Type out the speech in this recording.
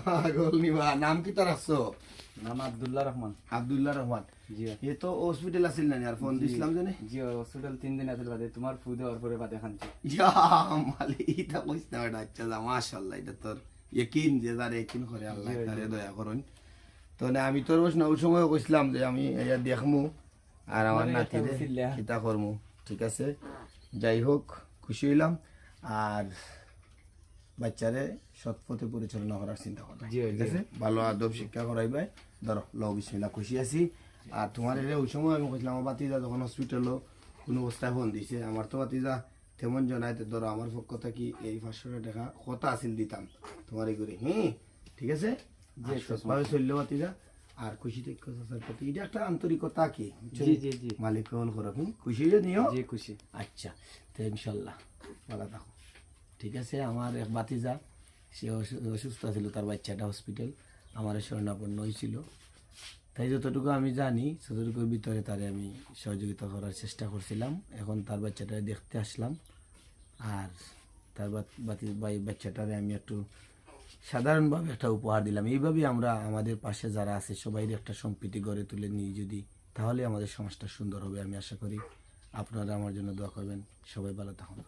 পাগল নিবা নাম কি তার আসছো? নাম আব্দুল্লাহ রহমান। আব্দুল্লাহ রহমান। জি এ তো হসপিটাল আছিল না আর ফোন দিছিলাম জানে। জি হসপিটাল 3 দিন আছিল বাদে তোমার ফু দেওয়ার পরে বাদে খানছি। ইয়া মালি এটা কইছ না এটা আচ্ছা মাশাআল্লাহ এটা তোর ইয়াকিন যে যারে ইয়াকিন করে আল্লাহ তারে দয়া করুন। তো না আমি তোর ওই সময় কইছিলাম যে আমি এটা দেখমু আর আমার নাতিরে চিন্তা করমু, ঠিক আছে। যাই হোক খুশি হইলাম আর বাচ্চারে সৎ পথে পরিচালনা করার চিন্তা করো, ঠিক আছে। ভালো আদব শিক্ষা করাইবে, ধরো লও বিসমিল্লাহ, খুশি আছি। আর তোমার এটা ওই সময় আমি কইছিলাম আমার বাতিজা যখন হসপিটালও কোনো অবস্থায় ফোন দিছে, আমার তো বাতিজা তেমন জনাইতে ধরো আমার পক্ষ থেকে এই 500 টাকা কথা আসিল দিতাম তোমার এই করে, ঠিক আছে। সৎভাবে চললো বাতিজা আর খুশি থেকে প্রতি এটা একটা আন্তরিকতা কি মালিক কল করো, খুশি নিও। জি খুশি। আচ্ছা তো ইনশাল্লাহ ভালো থাকো, ঠিক আছে। আমার এক বাতিজা সে অসুস্থ ছিল, তার বাচ্চাটা হসপিটাল আমার স্বর্ণাপন্ন হয়েছিল, তাই যতটুকু আমি জানি ততটুকুর ভিতরে তারে আমি সহযোগিতা করার চেষ্টা করছিলাম। এখন তার বাচ্চাটা দেখতে আসলাম আর তার বাচ্চাটারে আমি একটু সাধারণভাবে একটা উপহার দিলাম। এইভাবেই আমরা আমাদের পাশে যারা আছে সবাই একটা সম্প্রীতি গড়ে তুলে নিই যদি, তাহলে আমাদের সমাজটা সুন্দর হবে। আমি আশা করি আপনারা আমার জন্য দোয়া করবেন। সবাই ভালো থাকুন।